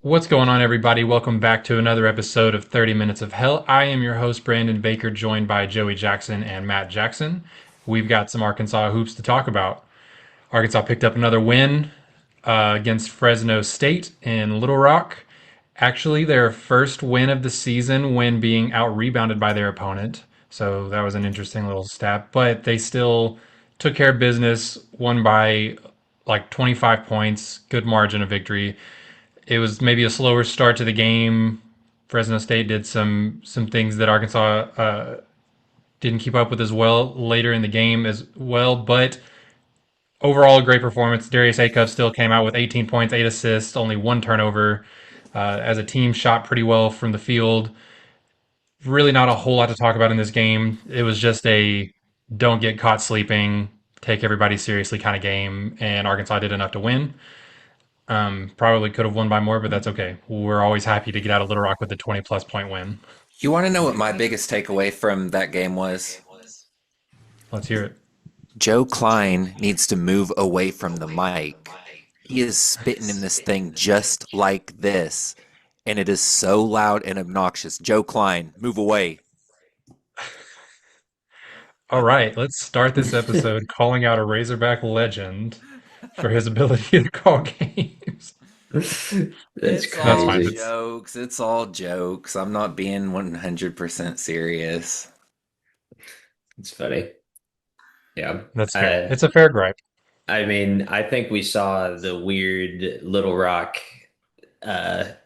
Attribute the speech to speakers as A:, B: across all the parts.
A: What's going on, everybody? Welcome back to another episode of 30 Minutes of Hell. I am your host, Brandon Baker, joined by Joey Jackson and Matt Jackson. We've got some Arkansas hoops to talk about. Arkansas picked up another win against Fresno State in Little Rock. Actually, their first win of the season when being out rebounded by their opponent. So that was an interesting little stat. But they still took care of business, won by like 25 points, good margin of victory. It was maybe a slower start to the game. Fresno State did some things that Arkansas didn't keep up with as well later in the game as well. But overall, a great performance. Darius Acuff still came out with 18 points, 8 assists, only one turnover. As a team, shot pretty well from the field. Really, not a whole lot to talk about in this game. It was just a don't get caught sleeping, take everybody seriously kind of game, and Arkansas did enough to win. Probably could have won by more, but that's okay. We're always happy to get out of Little Rock with a 20 plus point win.
B: You want to know what my biggest takeaway from that game was?
A: Let's hear it.
B: Joe Klein needs to move away from the mic. He is spitting in this thing just like this, and it is so loud and obnoxious. Joe Klein, move away.
A: All right, let's start this episode calling out a Razorback legend for his ability to call games.
C: That's
B: It's
A: That's
B: all
A: fine.
C: crazy.
B: jokes. It's all jokes. I'm not being 100% serious.
C: It's funny. Yeah.
A: That's fair.
C: Uh,
A: It's a fair gripe.
C: I mean, I think we saw the weird Little Rock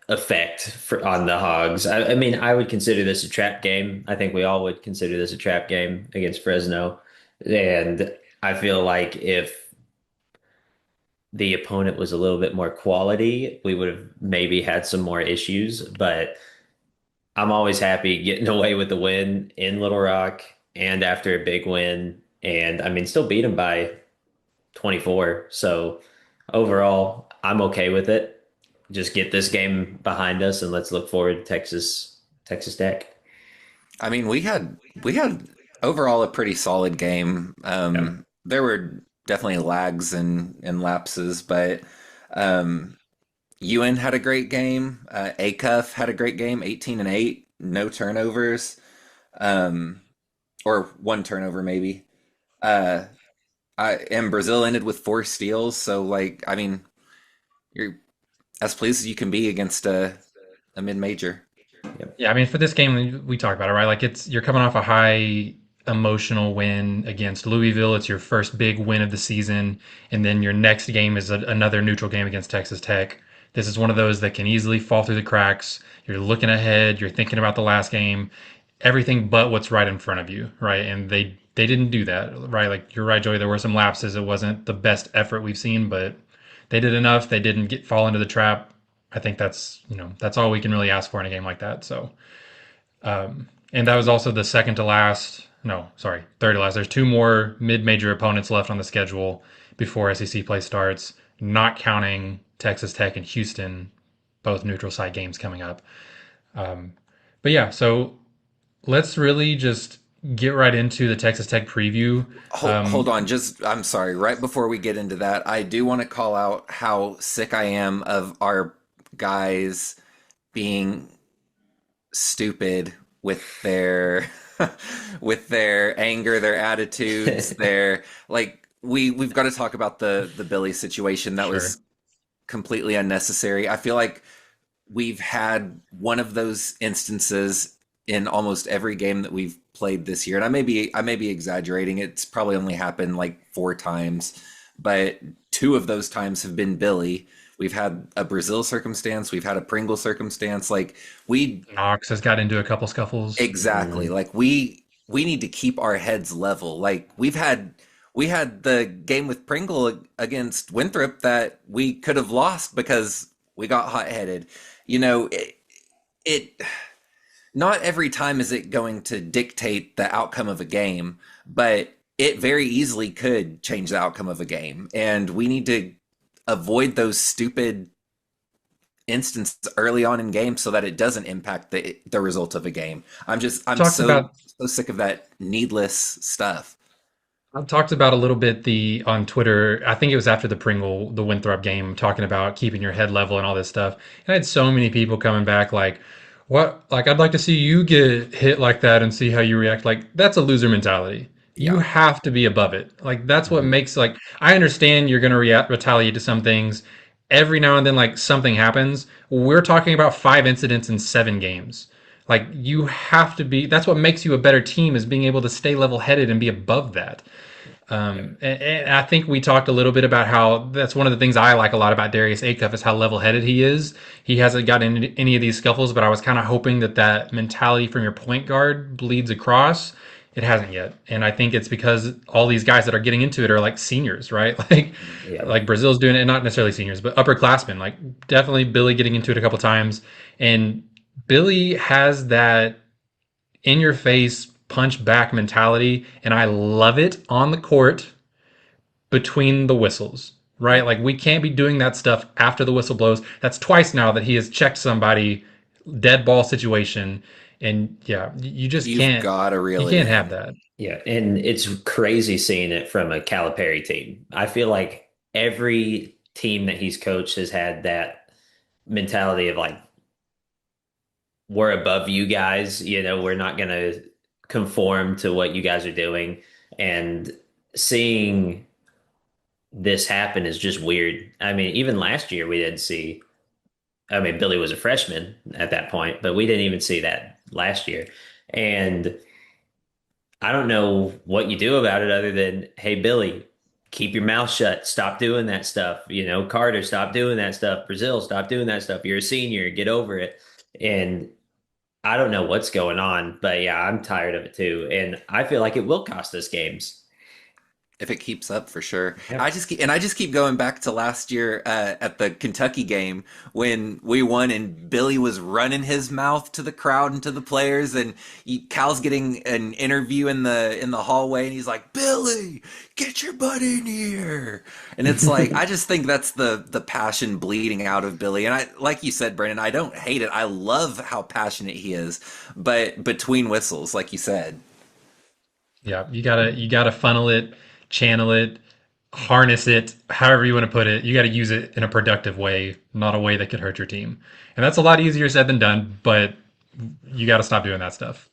C: effect on the Hogs. I mean, I would consider this a trap game. I think we all would consider this a trap game against Fresno. And I feel like if the opponent was a little bit more quality, we would have maybe had some more issues. But I'm always happy getting away with the win in Little Rock and after a big win. And I mean, still beat them by 24. So overall, I'm okay with it. Just get this game behind us and let's look forward to Texas Tech.
B: I mean, we had overall a pretty solid game.
C: Yeah.
B: There were definitely lags and lapses, but Ewan had a great game. Acuff had a great game, 18 and 8, no turnovers, um, or one turnover maybe. Uh, and Brazil ended with 4 steals. So, like, I mean, you're as pleased as you can be against a mid-major.
C: Yep.
A: Yeah, I mean, for this game, we talked about it, right? Like, you're coming off a high emotional win against Louisville. It's your first big win of the season, and then your next game is another neutral game against Texas Tech. This is one of those that can easily fall through the cracks. You're looking ahead. You're thinking about the last game, everything but what's right in front of you, right? And they didn't do that, right? Like you're right, Joey. There were some lapses. It wasn't the best effort we've seen, but they did enough. They didn't get fall into the trap. I think that's all we can really ask for in a game like that. So, and that was also the second to last. No, sorry, third to last. There's two more mid-major opponents left on the schedule before SEC play starts, not counting Texas Tech and Houston, both neutral site games coming up. But yeah, so let's really just get right into the Texas Tech preview.
B: Hold on, just I'm sorry. Right before we get into that, I do want to call out how sick I am of our guys being stupid with their with their anger, their attitudes, their like we've got to talk about the Billy situation that
A: Sure.
B: was completely unnecessary. I feel like we've had one of those instances in almost every game that we've played this year. And I may be exaggerating. It's probably only happened like 4 times, but two of those times have been Billy. We've had a Brazil circumstance, we've had a Pringle circumstance. Like we
A: Knox has got into a couple scuffles.
B: exactly like we need to keep our heads level. Like we had the game with Pringle against Winthrop that we could have lost because we got hot-headed. You know, it not every time is it going to dictate the outcome of a game, but it very easily could change the outcome of a game. And we need to avoid those stupid instances early on in games so that it doesn't impact the result of a game. I'm
A: Talked
B: so
A: about
B: so sick of that needless stuff.
A: I've talked about a little bit the on Twitter. I think it was after the Winthrop game, talking about keeping your head level and all this stuff. And I had so many people coming back like, "What? Like, I'd like to see you get hit like that and see how you react." Like, that's a loser mentality. You
B: Yeah.
A: have to be above it. Like, that's what
C: Mhm.
A: makes like I understand you're gonna retaliate to some things. Every now and then, like something happens. We're talking about 5 incidents in 7 games. Like you have to be. That's what makes you a better team is being able to stay level headed and be above that.
C: Yeah.
A: And I think we talked a little bit about how that's one of the things I like a lot about Darius Acuff is how level-headed he is. He hasn't gotten into any of these scuffles, but I was kind of hoping that that mentality from your point guard bleeds across. It hasn't yet, and I think it's because all these guys that are getting into it are like seniors, right?
C: Yeah.
A: Like Brazil's doing it, not necessarily seniors, but upperclassmen. Like definitely Billy getting into it a couple times, and Billy has that in your face punch back mentality, and I love it on the court between the whistles. Right?
B: Yep.
A: Like we can't be doing that stuff after the whistle blows. That's twice now that he has checked somebody dead ball situation, and yeah,
B: You've got to
A: you
B: reel it
A: can't have
B: in.
A: that.
C: Yeah. And it's crazy seeing it from a Calipari team. I feel like every team that he's coached has had that mentality of like, we're above you guys, we're not going to conform to what you guys are doing. And seeing this happen is just weird. I mean, even last year we didn't see, I mean, Billy was a freshman at that point, but we didn't even see that last year. And I don't know what you do about it other than, hey, Billy, keep your mouth shut. Stop doing that stuff. Carter, stop doing that stuff. Brazil, stop doing that stuff. You're a senior. Get over it. And I don't know what's going on, but yeah, I'm tired of it too. And I feel like it will cost us games.
B: If it keeps up, for sure.
C: Yeah.
B: I just keep going back to last year at the Kentucky game when we won and Billy was running his mouth to the crowd and to the players, and Cal's getting an interview in the hallway, and he's like, "Billy, get your butt in here!" And it's like I just think that's the passion bleeding out of Billy, and I like you said, Brandon, I don't hate it. I love how passionate he is, but between whistles, like you said.
A: Yeah, you gotta funnel it, channel it, harness it, however you want to put it. You got to use it in a productive way, not a way that could hurt your team. And that's a lot easier said than done, but you got to stop doing that stuff.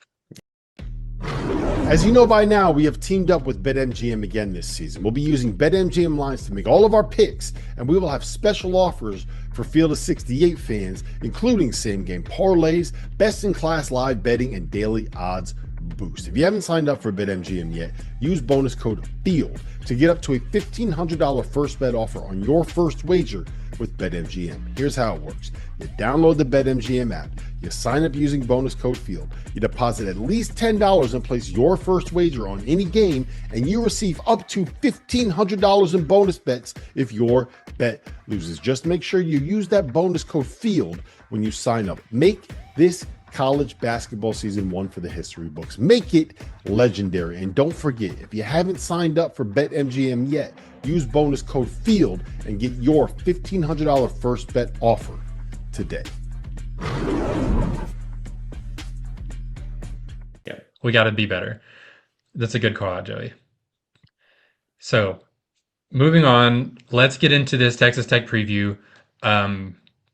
D: As you know by now, we have teamed up with BetMGM again this season. We'll be using BetMGM lines to make all of our picks, and we will have special offers for Field of 68 fans, including same-game parlays, best-in-class live betting, and daily odds boost. If you haven't signed up for BetMGM yet, use bonus code FIELD to get up to a $1,500 first bet offer on your first wager with BetMGM. Here's how it works. You download the BetMGM app, you sign up using bonus code FIELD, you deposit at least $10 and place your first wager on any game, and you receive up to $1,500 in bonus bets if your bet loses. Just make sure you use that bonus code FIELD when you sign up. Make this college basketball season one for the history books. Make it legendary. And don't forget, if you haven't signed up for BetMGM yet, use bonus code FIELD and get your $1,500 first bet offer today.
C: Yeah.
A: We got to be better. That's a good call out, Joey. So, moving on, let's get into this Texas Tech preview.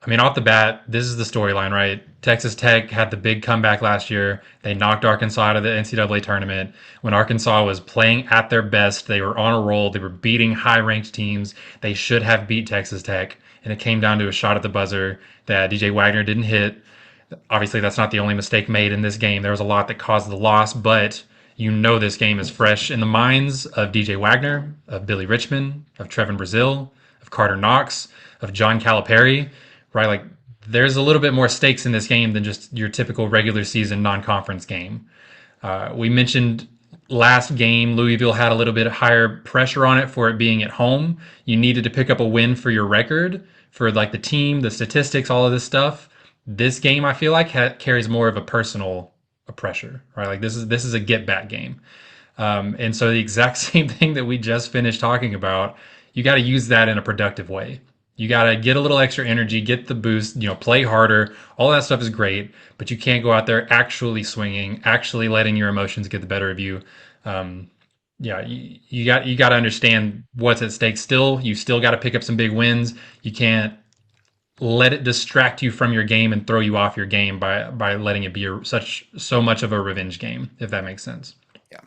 A: I mean, off the bat, this is the storyline, right? Texas Tech had the big comeback last year. They knocked Arkansas out of the NCAA tournament. When Arkansas was playing at their best, they were on a roll. They were beating high-ranked teams. They should have beat Texas Tech, and it came down to a shot at the buzzer that DJ Wagner didn't hit. Obviously, that's not the only mistake made in this game. There was a lot that caused the loss, but you know this game is fresh in the minds of DJ Wagner, of Billy Richmond, of Trevin Brazil, of Carter Knox, of John Calipari, right? Like, there's a little bit more stakes in this game than just your typical regular season non-conference game. We mentioned last game, Louisville had a little bit higher pressure on it for it being at home. You needed to pick up a win for your record, for like the team, the statistics, all of this stuff. This game, I feel like, carries more of a personal pressure, right? Like this is a get back game, and so the exact same thing that we just finished talking about, you got to use that in a productive way. You got to get a little extra energy, get the boost, play harder. All that stuff is great, but you can't go out there actually swinging, actually letting your emotions get the better of you. yeah, you got to understand what's at stake. Still, you still got to pick up some big wins. You can't let it distract you from your game and throw you off your game by letting it be so much of a revenge game, if that makes sense.
B: Yeah.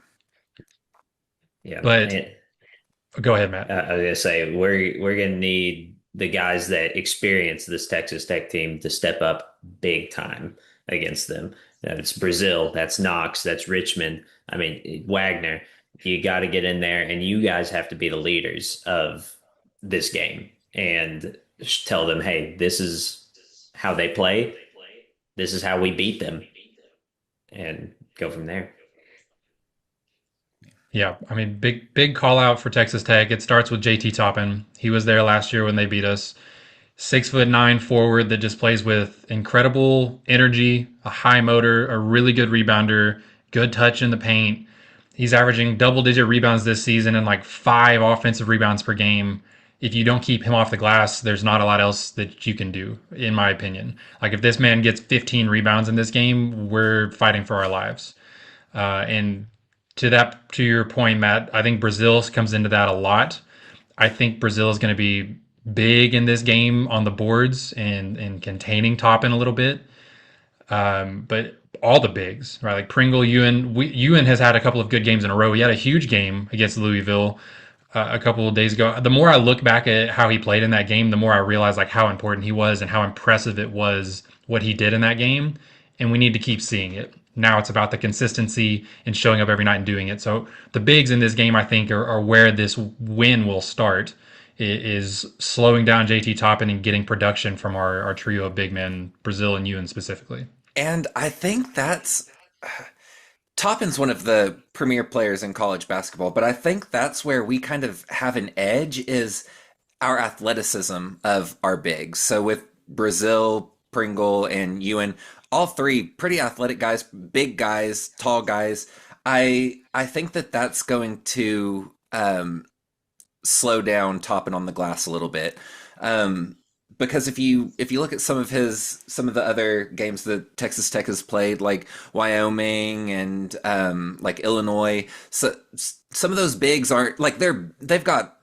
C: Yeah.
A: But go ahead, Matt.
C: I was gonna say we're gonna need the guys that experience this Texas Tech team to step up big time against them. That's Brazil, that's Knox, that's Richmond. I mean Wagner. You got to get in there, and you guys have to be the leaders of this game and tell them, hey, this is how they play. This is how we beat them, and go from there.
A: Yeah, I mean, big call out for Texas Tech. It starts with JT Toppin. He was there last year when they beat us. 6'9" forward that just plays with incredible energy, a high motor, a really good rebounder, good touch in the paint. He's averaging double digit rebounds this season and like 5 offensive rebounds per game. If you don't keep him off the glass, there's not a lot else that you can do, in my opinion. Like if this man gets 15 rebounds in this game, we're fighting for our lives. And to your point, Matt, I think Brazil comes into that a lot. I think Brazil is going to be big in this game on the boards and containing Toppin a little bit. But all the bigs, right? Like Pringle, Ewan has had a couple of good games in a row. He had a huge game against Louisville a couple of days ago. The more I look back at how he played in that game, the more I realize like how important he was and how impressive it was what he did in that game. And we need to keep seeing it. Now it's about the consistency and showing up every night and doing it. So the bigs in this game, I think, are where this win will start. Is slowing down JT Toppin and getting production from our trio of big men, Brazil and Ewan specifically.
B: And I think that's Toppin's one of the premier players in college basketball, but I think that's where we kind of have an edge is our athleticism of our bigs. So with Brazil, Pringle, and Ewan, all three pretty athletic guys, big guys, tall guys. I think that that's going to slow down Toppin on the glass a little bit. Because if you look at some of the other games that Texas Tech has played, like Wyoming and like Illinois, so some of those bigs aren't like they've got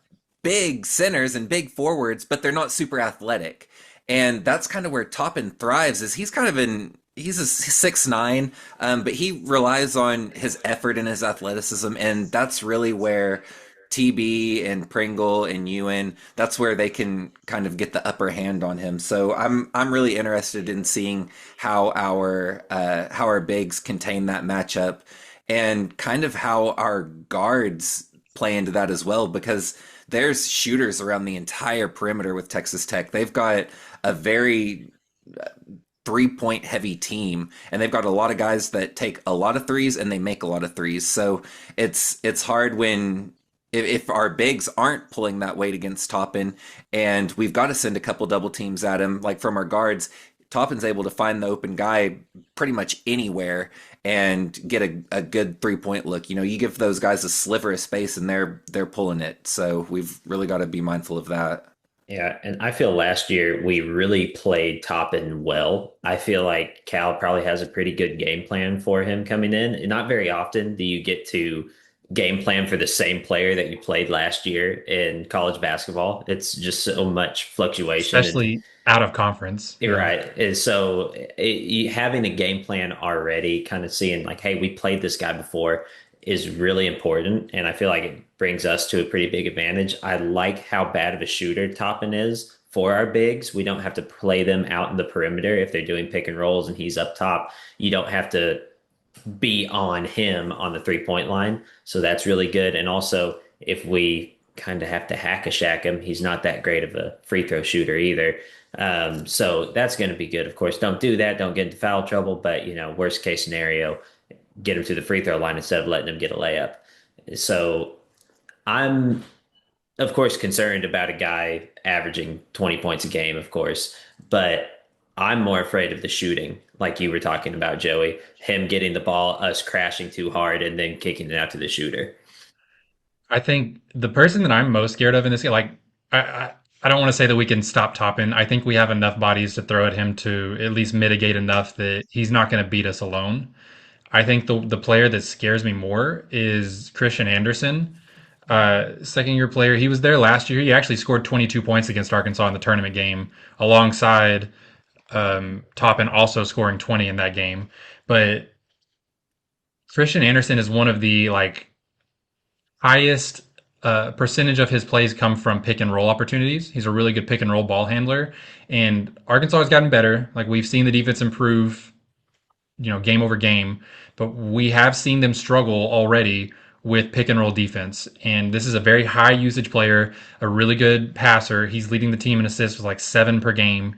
B: big centers and big forwards, but they're not super athletic, and that's kind of where Toppin thrives. Is he's a 6'9", but he relies on his effort and his athleticism, and that's really where TB and Pringle and Ewan, that's where they can kind of get the upper hand on him. So I'm really interested in seeing how our bigs contain that matchup and kind of how our guards play into that as well, because there's shooters around the entire perimeter with Texas Tech. They've got a very 3-point heavy team, and they've got a lot of guys that take a lot of threes and they make a lot of threes. So it's hard when if our bigs aren't pulling that weight against Toppin, and we've got to send a couple double teams at him, like from our guards, Toppin's able to find the open guy pretty much anywhere and get a good 3-point look. You know, you give those guys a sliver of space and they're pulling it. So we've really got to be mindful of that.
C: Yeah, and I feel last year we really played Toppin well. I feel like Cal probably has a pretty good game plan for him coming in. And not very often do you get to game plan for the same player that you played last year in college basketball. It's just so much fluctuation,
A: Especially out of conference.
C: right? And so having a game plan already, kind of seeing like, hey, we played this guy before, is really important. And I feel like it brings us to a pretty big advantage. I like how bad of a shooter Toppin is for our bigs. We don't have to play them out in the perimeter if they're doing pick and rolls and he's up top. You don't have to be on him on the 3-point line. So that's really good. And also, if we kind of have to hack a shack him, he's not that great of a free throw shooter either. So that's going to be good. Of course, don't do that. Don't get into foul trouble. But, worst case scenario, get him to the free throw line instead of letting him get a layup. So I'm, of course, concerned about a guy averaging 20 points a game, of course. But I'm more afraid of the shooting, like you were talking about, Joey. Him getting the ball, us crashing too hard, and then kicking it out to the shooter.
A: I think the person that I'm most scared of in this game, like I don't want to say that we can stop Toppin. I think we have enough bodies to throw at him to at least mitigate enough that he's not going to beat us alone. I think the player that scares me more is Christian Anderson. Second year player. He was there last year. He actually scored 22 points against Arkansas in the tournament game, alongside Toppin also scoring 20 in that game. But Christian Anderson is one of the highest percentage of his plays come from pick and roll opportunities. He's a really good pick and roll ball handler, and Arkansas has gotten better. Like we've seen the defense improve, game over game, but we have seen them struggle already with pick and roll defense. And this is a very high usage player, a really good passer. He's leading the team in assists with like 7 per game.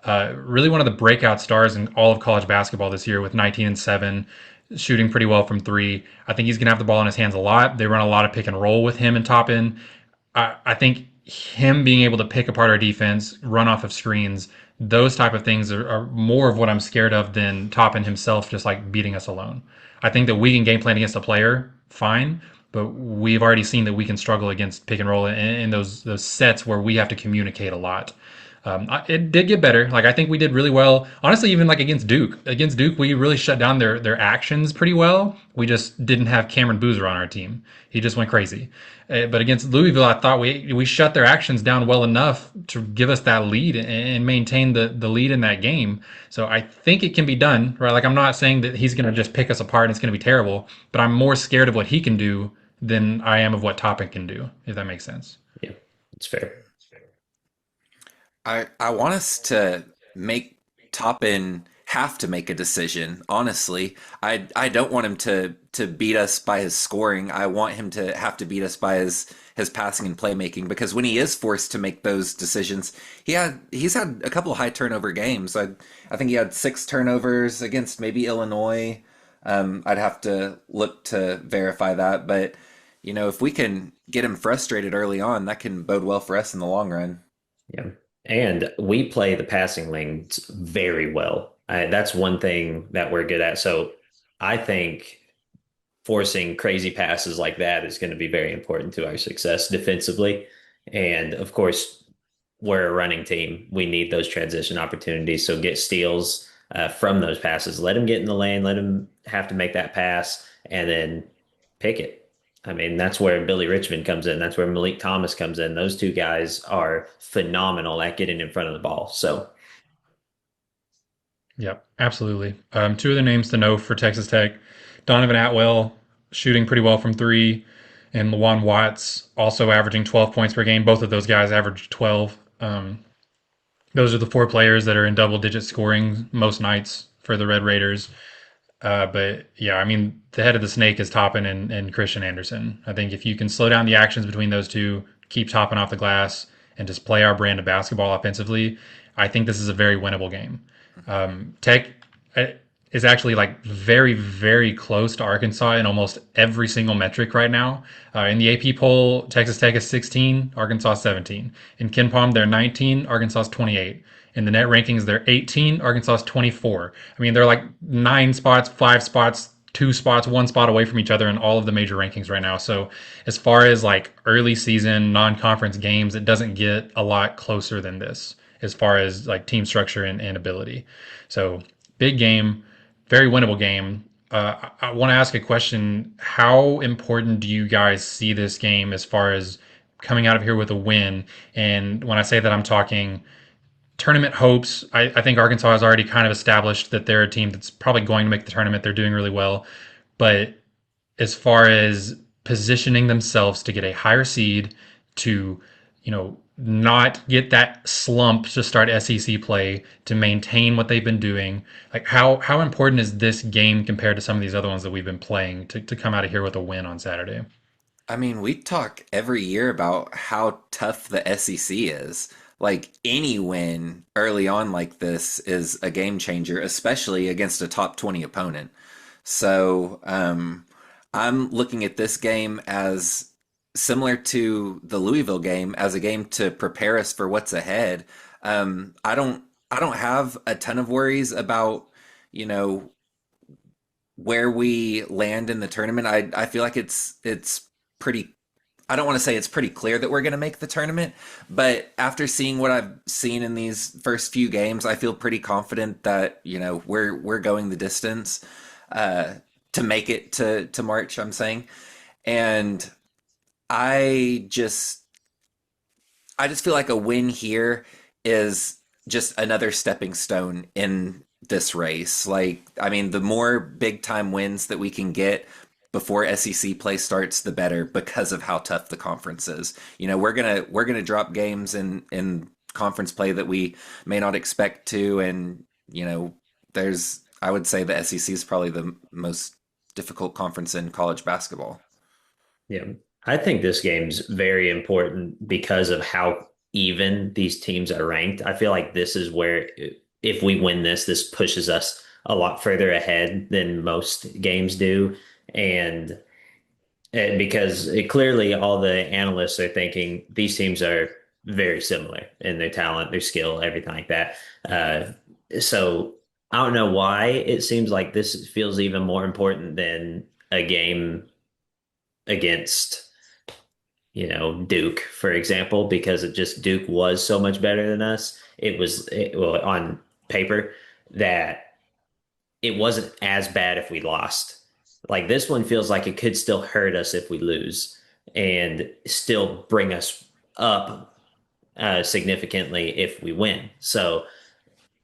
A: Really one of the breakout stars in all of college basketball this year with 19 and 7, shooting pretty well from 3. I think he's going to have the ball in his hands a lot. They run a lot of pick and roll with him and Toppin. I think him being able to pick apart our defense, run off of screens, those type of things are more of what I'm scared of than Toppin himself just like beating us alone. I think that we can game plan against a player fine, but we've already seen that we can struggle against pick and roll in those sets where we have to communicate a lot. It did get better. Like I think we did really well. Honestly, even like against Duke. Against Duke, we really shut down their actions pretty well. We just didn't have Cameron Boozer on our team. He just went crazy. But against Louisville, I thought we shut their actions down well enough to give us that lead and maintain the lead in that game. So I think it can be done, right? Like I'm not saying that he's going to just pick us apart and it's going to be terrible, but I'm more scared of what he can do than I am of what Toppin can do, if that makes sense.
C: Yeah, it's fair.
B: I want us to make Toppin have to make a decision. Honestly, I don't want him to beat us by his scoring. I want him to have to beat us by his passing and playmaking, because when he is forced to make those decisions, he's had a couple of high turnover games. I think he had 6 turnovers against maybe Illinois. I'd have to look to verify that, but if we can get him frustrated early on, that can bode well for us in the long run.
C: Yeah. And we play the passing lanes very well. That's one thing that we're good at. So I think forcing crazy passes like that is going to be very important to our success defensively. And of course, we're a running team. We need those transition opportunities. So get steals from those passes. Let him get in the lane. Let him have to make that pass and then pick it. I mean, that's where Billy Richmond comes in. That's where Malik Thomas comes in. Those two guys are phenomenal at getting in front of the ball. So,
A: Yep, absolutely. 2 other names to know for Texas Tech: Donovan Atwell shooting pretty well from 3, and Lawan Watts also averaging 12 points per game. Both of those guys averaged 12. Those are the 4 players that are in double-digit scoring most nights for the Red Raiders. But yeah, I mean, the head of the snake is Toppin and Christian Anderson. I think if you can slow down the actions between those two, keep Toppin off the glass, and just play our brand of basketball offensively, I think this is a very winnable game. Tech is actually like very, very close to Arkansas in almost every single metric right now. In the AP poll, Texas Tech is 16, Arkansas 17. In KenPom, they're 19, Arkansas 28. In the net rankings, they're 18, Arkansas 24. I mean, they're like 9 spots, 5 spots, 2 spots, 1 spot away from each other in all of the major rankings right now. So as far as like early season non-conference games, it doesn't get a lot closer than this as far as like team structure and ability. So big game, very winnable game. I want to ask a question. How important do you guys see this game as far as coming out of here with a win? And when I say that, I'm talking tournament hopes. I think Arkansas has already kind of established that they're a team that's probably going to make the tournament. They're doing really well. But as far as positioning themselves to get a higher seed, to, not get that slump to start SEC play, to maintain what they've been doing, like how important is this game compared to some of these other ones that we've been playing to come out of here with a win on Saturday?
B: I mean, we talk every year about how tough the SEC is. Like any win early on like this is a game changer, especially against a top 20 opponent. So I'm looking at this game as similar to the Louisville game, as a game to prepare us for what's ahead. I don't have a ton of worries about, you know, where we land in the tournament. I feel like it's pretty, I don't want to say it's pretty clear that we're going to make the tournament, but after seeing what I've seen in these first few games, I feel pretty confident that, we're going the distance. to make it to March, I'm saying. And I just I just feel like a win here is just another stepping stone in this race. Like, I mean, the more big time wins that we can get before SEC play starts, the better because of how tough the conference is. You know, we're gonna drop games in conference play that we may not expect to, and you know, there's I would say the SEC is probably the most difficult conference in college basketball.
C: Yeah. I think this game's very important because of how even these teams are ranked. I feel like this is where if we win this, this pushes us a lot further ahead than most games do. And because clearly all the analysts are thinking these teams are very similar in their talent, their skill, everything like that. So I don't know why it seems like this feels even more important than a game against Duke, for example, because it just Duke was so much better than us. Well, on paper that it wasn't as bad if we lost. Like this one feels like it could still hurt us if we lose and still bring us up significantly if we win. So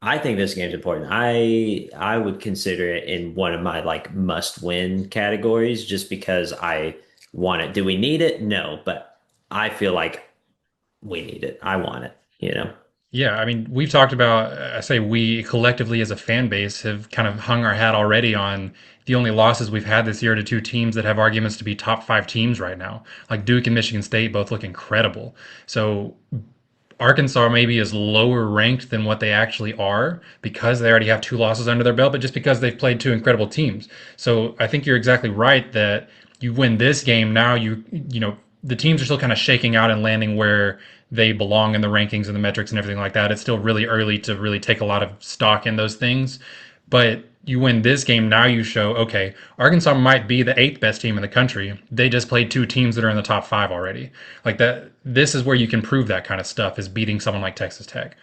C: I think this game's important. I would consider it in one of my like must win categories just because I want it. Do we need it? No, but I feel like we need it. I want it, you know.
A: Yeah, I mean, we've talked about, I say we collectively as a fan base have kind of hung our hat already on the only losses we've had this year to two teams that have arguments to be top five teams right now. Like Duke and Michigan State both look incredible. So Arkansas maybe is lower ranked than what they actually are because they already have two losses under their belt, but just because they've played two incredible teams. So I think you're exactly right that you win this game now. You know the teams are still kind of shaking out and landing where they belong in the rankings and the metrics and everything like that. It's still really early to really take a lot of stock in those things, but you win this game now. You show okay, Arkansas might be the eighth best team in the country. They just played two teams that are in the top five already. Like that, this is where you can prove that kind of stuff is beating someone like Texas Tech.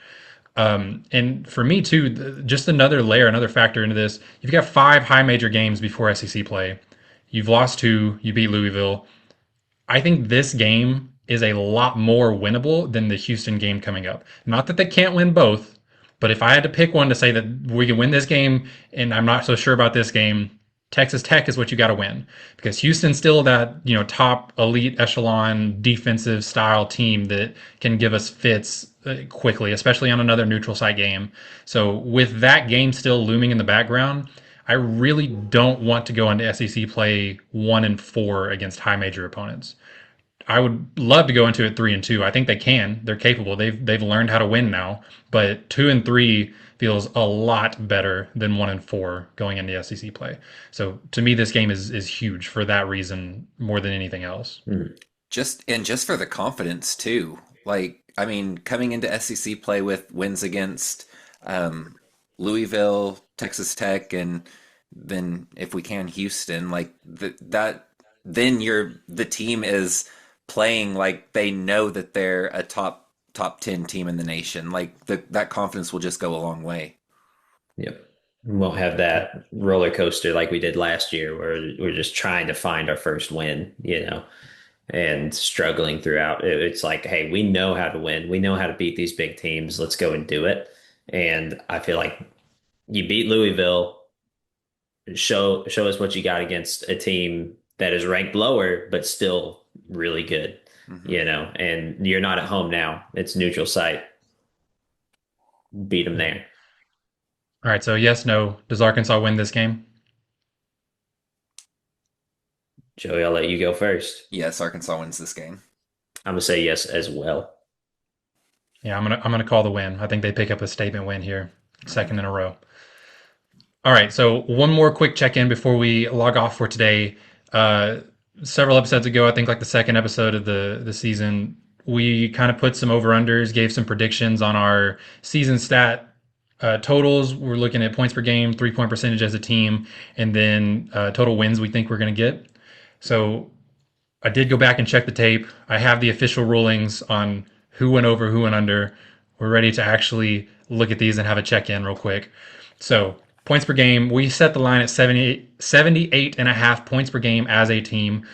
A: And for me too, just another layer, another factor into this. You've got five high major games before SEC play. You've lost two. You beat Louisville. I think this game is a lot more winnable than the Houston game coming up. Not that they can't win both, but if I had to pick one to say that we can win this game, and I'm not so sure about this game, Texas Tech is what you got to win because Houston's still that top elite echelon defensive style team that can give us fits quickly, especially on another neutral site game. So with that game still looming in the background, I really don't want to go into SEC play 1-4 against high major opponents. I would love to go into it 3-2. I think they can. They're capable. They've learned how to win now. But 2-3 feels a lot better than 1-4 going into SEC play. So to me, this game is huge for that reason more than anything else.
B: Just for the confidence too. Like, I mean, coming into SEC play with wins against Louisville, Texas Tech, and then if we can Houston, like that, then the team is playing like they know that they're a top 10 team in the nation. Like that confidence will just go a long way.
C: Yep. We won't have that roller coaster like we did last year where we're just trying to find our first win, and struggling throughout. It's like, hey, we know how to win. We know how to beat these big teams. Let's go and do it. And I feel like you beat Louisville, show us what you got against a team that is ranked lower, but still really good, and you're not at home now. It's neutral site. Beat them there.
A: All right. So yes, no. Does Arkansas win this game?
C: Joey, I'll let you go first.
B: Yes, Arkansas wins this game.
C: I'm gonna say yes as well.
A: Yeah, I'm gonna call the win. I think they pick up a statement win here, second in a row. All right, so one more quick check-in before we log off for today. Several episodes ago, I think like the second episode of the season, we kind of put some over-unders, gave some predictions on our season stat totals. We're looking at points per game, 3-point percentage as a team, and then total wins we think we're going to get. So I did go back and check the tape. I have the official rulings on who went over, who went under. We're ready to actually look at these and have a check-in real quick. So Points per game, we set the line at 78 and a half points per game as a team.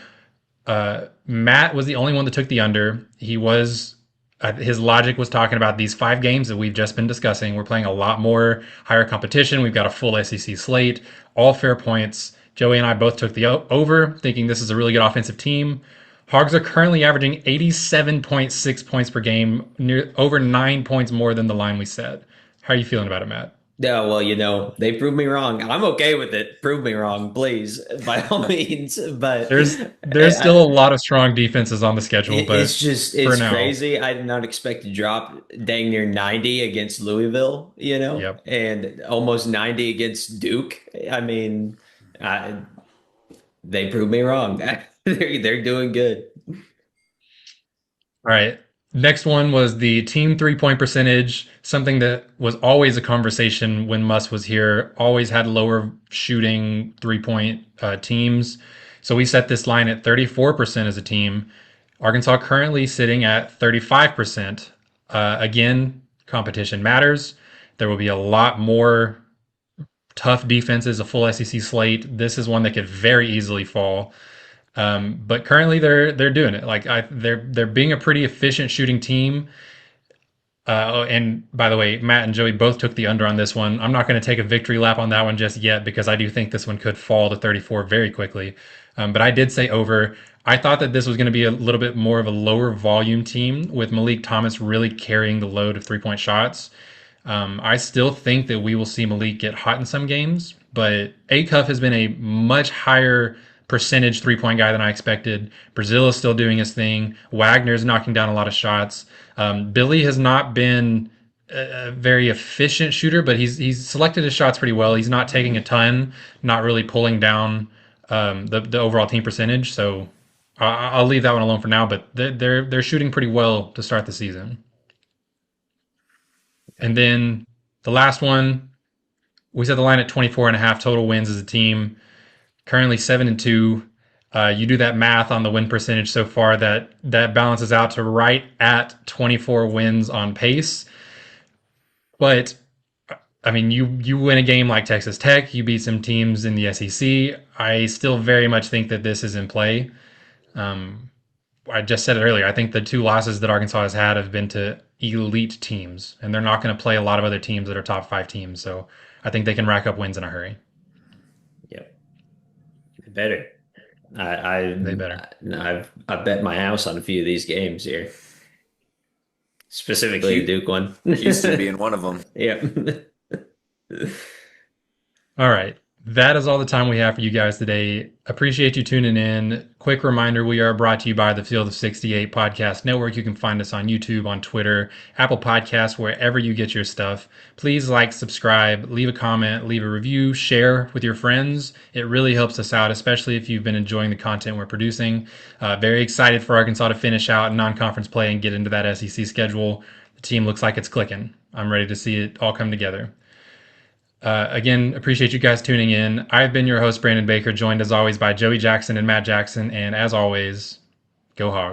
A: Matt was the only one that took the under. His logic was talking about these 5 games that we've just been discussing. We're playing a lot more higher competition. We've got a full SEC slate, all fair points. Joey and I both took the over, thinking this is a really good offensive team. Hogs are currently averaging 87.6 points per game, over 9 points more than the line we set. How are you feeling about it, Matt?
C: Yeah, well, they proved me wrong. I'm okay with it. Prove me wrong, please, by all means. But
A: There's still a lot of strong defenses on the schedule, but for
C: it's
A: now,
C: crazy. I did not expect to drop dang near 90 against Louisville,
A: yep.
C: and almost 90 against Duke. I mean, they proved me wrong. They're doing good.
A: All right. Next one was the team 3-point percentage, something that was always a conversation when Muss was here, always had lower shooting 3-point teams. So we set this line at 34% as a team. Arkansas currently sitting at 35%. Again, competition matters. There will be a lot more tough defenses, a full SEC slate. This is one that could very easily fall. But currently they're doing it. They're being a pretty efficient shooting team. And by the way, Matt and Joey both took the under on this one. I'm not going to take a victory lap on that one just yet because I do think this one could fall to 34 very quickly. But I did say over. I thought that this was going to be a little bit more of a lower volume team with Malik Thomas really carrying the load of 3-point shots. I still think that we will see Malik get hot in some games, but Acuff has been a much higher percentage 3-point guy than I expected. Brazil is still doing his thing. Wagner's knocking down a lot of shots. Billy has not been a very efficient shooter, but he's selected his shots pretty well. He's not taking a ton, not really pulling down the overall team percentage. So I'll leave that one alone for now. But they're shooting pretty well to start the season. And then the last one, we set the line at 24 and a half total wins as a team. Currently 7-2. You do that math on the win percentage so far, that balances out to right at 24 wins on pace. But I mean, you win a game like Texas Tech, you beat some teams in the SEC. I still very much think that this is in play. I just said it earlier. I think the 2 losses that Arkansas has had have been to elite teams, and they're not going to play a lot of other teams that are top 5 teams. So I think they can rack up wins in a hurry.
C: Yep. Better.
A: They better.
C: I've bet my house on a few of these games here, specifically the Duke one.
B: Houston being one of them.
C: Yep.
A: All right. That is all the time we have for you guys today. Appreciate you tuning in. Quick reminder, we are brought to you by the Field of 68 Podcast Network. You can find us on YouTube, on Twitter, Apple Podcasts, wherever you get your stuff. Please like, subscribe, leave a comment, leave a review, share with your friends. It really helps us out, especially if you've been enjoying the content we're producing. Very excited for Arkansas to finish out non-conference play and get into that SEC schedule. The team looks like it's clicking. I'm ready to see it all come together. Again, appreciate you guys tuning in. I've been your host, Brandon Baker, joined as always by Joey Jackson and Matt Jackson. And as always, go Hogs.